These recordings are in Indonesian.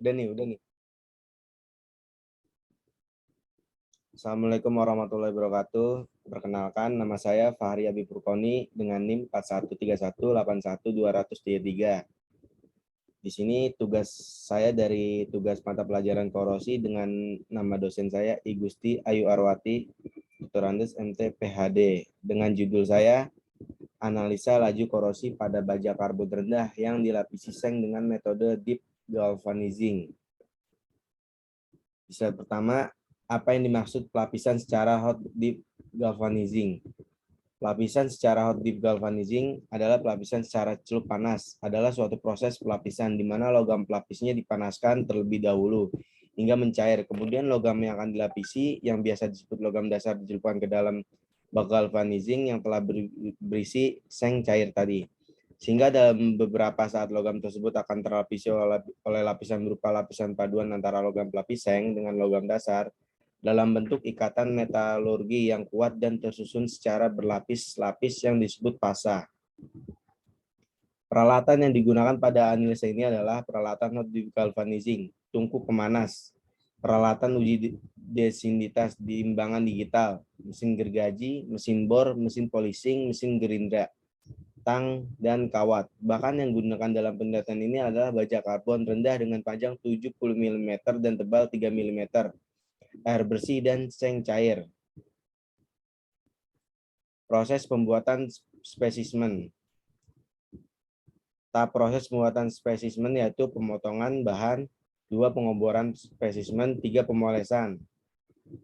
Udah nih. Assalamualaikum warahmatullahi wabarakatuh. Perkenalkan, nama saya Fahri Abi Purkoni dengan NIM 4131812033. Di sini tugas saya dari tugas mata pelajaran korosi dengan nama dosen saya I Gusti Ayu Arwati, Doktorandes MT PhD, dengan judul saya Analisa Laju Korosi pada Baja Karbon Rendah yang dilapisi seng dengan metode deep galvanizing. Di slide pertama, apa yang dimaksud pelapisan secara hot dip galvanizing? Pelapisan secara hot dip galvanizing adalah pelapisan secara celup panas. Adalah suatu proses pelapisan di mana logam pelapisnya dipanaskan terlebih dahulu hingga mencair. Kemudian logam yang akan dilapisi yang biasa disebut logam dasar dicelupkan ke dalam bak galvanizing yang telah berisi seng cair tadi. Sehingga dalam beberapa saat logam tersebut akan terlapisi oleh lapisan berupa lapisan paduan antara logam pelapis seng dengan logam dasar dalam bentuk ikatan metalurgi yang kuat dan tersusun secara berlapis-lapis yang disebut pasa. Peralatan yang digunakan pada analisa ini adalah peralatan hot dip galvanizing, tungku pemanas, peralatan uji densitas diimbangan digital, mesin gergaji, mesin bor, mesin polishing, mesin gerindra, tang, dan kawat. Bahkan yang digunakan dalam penelitian ini adalah baja karbon rendah dengan panjang 70 mm dan tebal 3 mm, air bersih, dan seng cair. Proses pembuatan spesimen. Tahap proses pembuatan spesimen yaitu pemotongan bahan, 2 pengoboran spesimen, 3 pemolesan.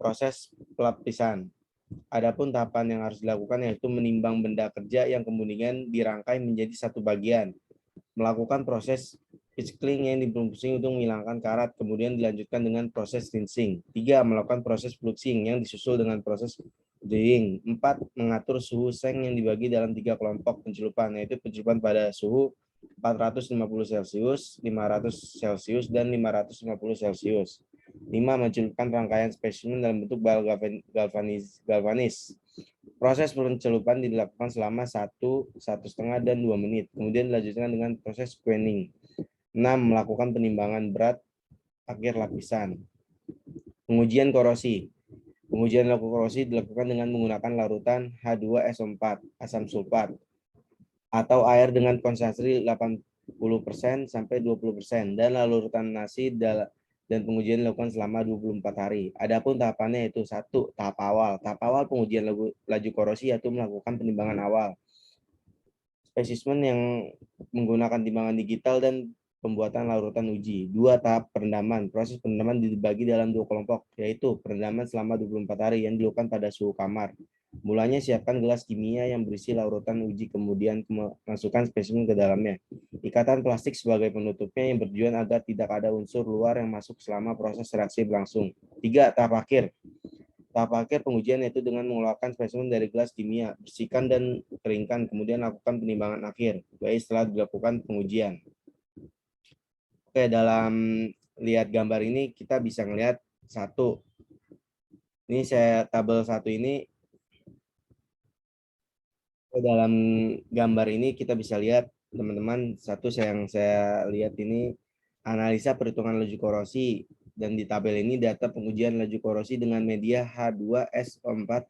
Proses pelapisan. Adapun tahapan yang harus dilakukan yaitu menimbang benda kerja yang kemudian dirangkai menjadi satu bagian, melakukan proses pickling yang diproduksi untuk menghilangkan karat, kemudian dilanjutkan dengan proses rinsing. 3. Melakukan proses fluxing yang disusul dengan proses drying. 4. Mengatur suhu seng yang dibagi dalam 3 kelompok pencelupan, yaitu pencelupan pada suhu 450 Celcius, 500 Celcius, dan 550 Celcius. 5. Mencelupkan rangkaian spesimen dalam bentuk bal galvanis. Proses pencelupan dilakukan selama 1,5 dan 2 menit. Kemudian dilanjutkan dengan proses screening. 6. Melakukan penimbangan berat akhir lapisan. Pengujian korosi. Pengujian korosi dilakukan dengan menggunakan larutan H2SO4, asam sulfat, atau air dengan konsentrasi 80% sampai 20%, dan larutan nasi dan pengujian dilakukan selama 24 hari. Adapun tahapannya yaitu 1. Tahap awal. Tahap awal pengujian laju korosi yaitu melakukan penimbangan awal spesimen yang menggunakan timbangan digital dan pembuatan larutan uji. 2. Tahap perendaman. Proses perendaman dibagi dalam 2 kelompok, yaitu perendaman selama 24 hari yang dilakukan pada suhu kamar. Mulanya siapkan gelas kimia yang berisi larutan uji, kemudian masukkan spesimen ke dalamnya. Ikatan plastik sebagai penutupnya yang bertujuan agar tidak ada unsur luar yang masuk selama proses reaksi berlangsung. 3. Tahap akhir. Tahap akhir pengujian yaitu dengan mengeluarkan spesimen dari gelas kimia, bersihkan dan keringkan, kemudian lakukan penimbangan akhir, baik setelah dilakukan pengujian. Oke, dalam lihat gambar ini kita bisa melihat satu. Ini saya tabel 1 ini. Dalam gambar ini kita bisa lihat teman-teman, satu yang saya lihat ini analisa perhitungan laju korosi, dan di tabel ini data pengujian laju korosi dengan media H2SO4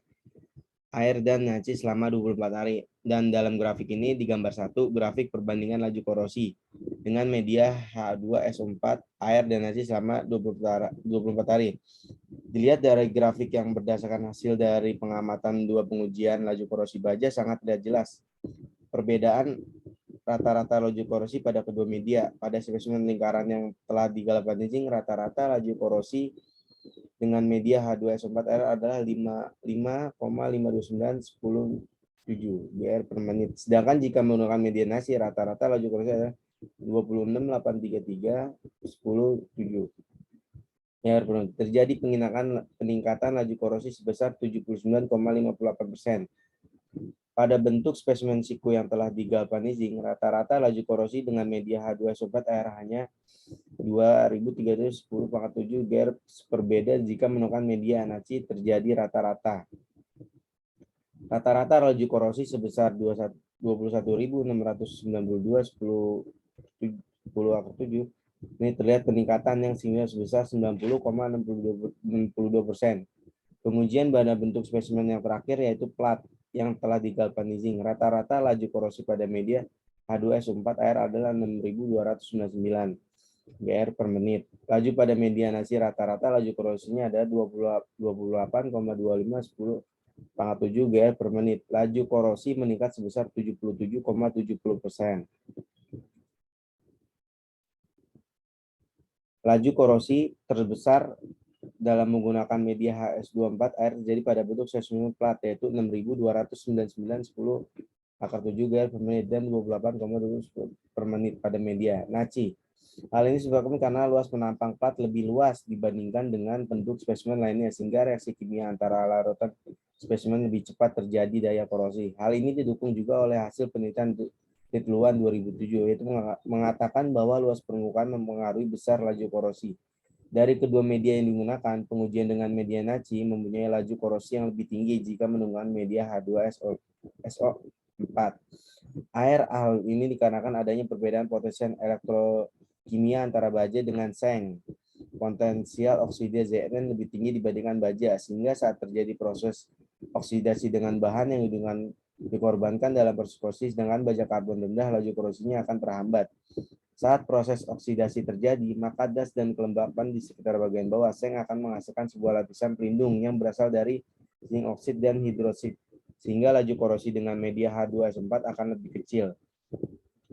air dan nasi selama 24 hari. Dan dalam grafik ini di gambar 1 grafik perbandingan laju korosi dengan media H2SO4 air dan nasi selama 24 hari. Dilihat dari grafik yang berdasarkan hasil dari pengamatan 2 pengujian laju korosi baja sangat tidak jelas perbedaan rata-rata laju korosi pada kedua media. Pada spesimen lingkaran yang telah digalvanizing, rata-rata laju korosi dengan media H2SO4R adalah 5,52910 BR per menit. Sedangkan jika menggunakan media nasi, rata-rata laju korosi adalah 26,83310,7. Terjadi peningkatan laju korosi sebesar 79,58%. Pada bentuk spesimen siku yang telah digalvanizing, rata-rata laju korosi dengan media H2SO4 air hanya 2310,7 BR. Berbeda jika menggunakan media nasi, terjadi rata-rata laju korosi sebesar 21.692 10/7 Ini terlihat peningkatan yang sebesar 90,62%. Pengujian pada bentuk spesimen yang terakhir yaitu plat yang telah digalvanizing. Rata-rata laju korosi pada media H2SO4 air adalah 6.299 GR per menit. Laju pada media nasi rata-rata laju korosinya ada 28,25 GR per menit. Laju korosi meningkat sebesar 77,70%. Laju korosi terbesar dalam menggunakan media HS24 air terjadi pada bentuk spesimen plat yaitu 6.299/10 GR per menit dan 28,20 per menit pada media naci. Hal ini disebabkan karena luas penampang plat lebih luas dibandingkan dengan bentuk spesimen lainnya sehingga reaksi kimia antara larutan spesimen lebih cepat terjadi daya korosi. Hal ini didukung juga oleh hasil penelitian Titluan 2007 yaitu mengatakan bahwa luas permukaan mempengaruhi besar laju korosi. Dari kedua media yang digunakan, pengujian dengan media naci mempunyai laju korosi yang lebih tinggi jika menggunakan media H2SO4. Hal ini dikarenakan adanya perbedaan potensial elektrokimia antara baja dengan seng. Potensial oksida Zn lebih tinggi dibandingkan baja, sehingga saat terjadi proses oksidasi dengan bahan yang dikorbankan dalam proses dengan baja karbon rendah, laju korosinya akan terhambat. Saat proses oksidasi terjadi, maka das dan kelembapan di sekitar bagian bawah seng akan menghasilkan sebuah lapisan pelindung yang berasal dari zinc oksid dan hidroksid, sehingga laju korosi dengan media H2SO4 akan lebih kecil.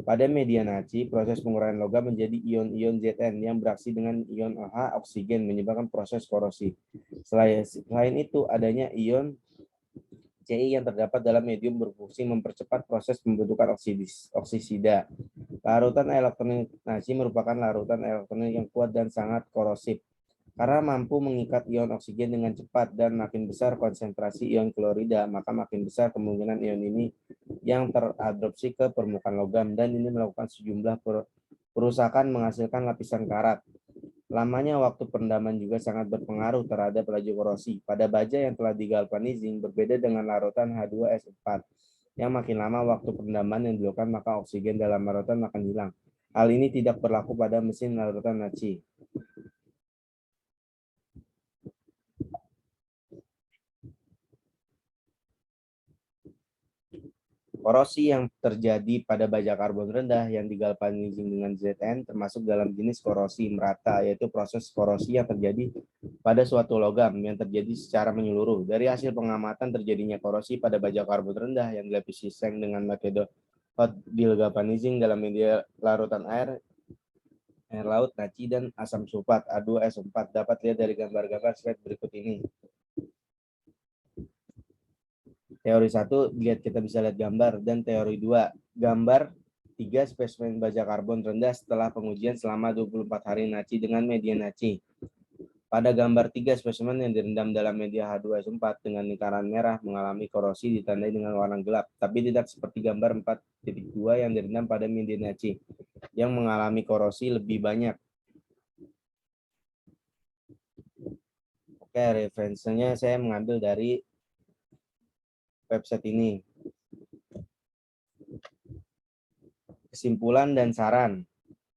Pada media naci, proses pengurangan logam menjadi ion-ion Zn yang bereaksi dengan ion OH oksigen menyebabkan proses korosi. Selain itu, adanya ion Ci yang terdapat dalam medium berfungsi mempercepat proses pembentukan oksida. Larutan elektronik naci merupakan larutan elektronik yang kuat dan sangat korosif karena mampu mengikat ion oksigen dengan cepat dan makin besar konsentrasi ion klorida, maka makin besar kemungkinan ion ini yang teradopsi ke permukaan logam dan ini melakukan sejumlah perusakan menghasilkan lapisan karat. Lamanya waktu perendaman juga sangat berpengaruh terhadap laju korosi. Pada baja yang telah digalvanizing berbeda dengan larutan H2S4 yang makin lama waktu perendaman yang dilakukan maka oksigen dalam larutan akan hilang. Hal ini tidak berlaku pada mesin larutan naci. Korosi yang terjadi pada baja karbon rendah yang digalvanizing dengan Zn termasuk dalam jenis korosi merata, yaitu proses korosi yang terjadi pada suatu logam yang terjadi secara menyeluruh. Dari hasil pengamatan terjadinya korosi pada baja karbon rendah yang dilapisi seng dengan metode hot galvanizing dalam media larutan air laut, naci, dan asam sulfat H2SO4 dapat lihat dari gambar-gambar slide berikut ini. Teori 1, kita bisa lihat gambar, dan teori 2, gambar 3 spesimen baja karbon rendah setelah pengujian selama 24 hari naci dengan media naci. Pada gambar 3 spesimen yang direndam dalam media H2SO4 dengan lingkaran merah mengalami korosi ditandai dengan warna gelap, tapi tidak seperti gambar 4.2 yang direndam pada media naci yang mengalami korosi lebih banyak. Oke, referensinya saya mengambil dari website ini. Kesimpulan dan saran.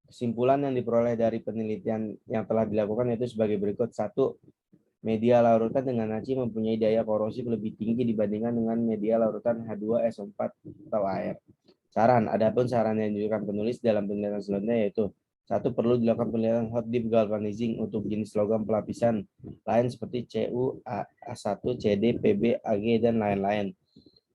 Kesimpulan yang diperoleh dari penelitian yang telah dilakukan yaitu sebagai berikut. 1. Media larutan dengan naci mempunyai daya korosif lebih tinggi dibandingkan dengan media larutan H2SO4 atau air. Saran. Adapun saran yang diberikan penulis dalam penelitian selanjutnya yaitu 1. Perlu dilakukan penelitian hot dip galvanizing untuk jenis logam pelapisan lain seperti Cu, A1, Cd, Pb, Ag, dan lain-lain.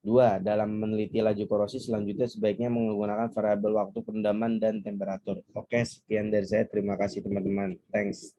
2. Dalam meneliti laju korosi selanjutnya sebaiknya menggunakan variabel waktu perendaman dan temperatur. Oke, sekian dari saya. Terima kasih teman-teman. Thanks.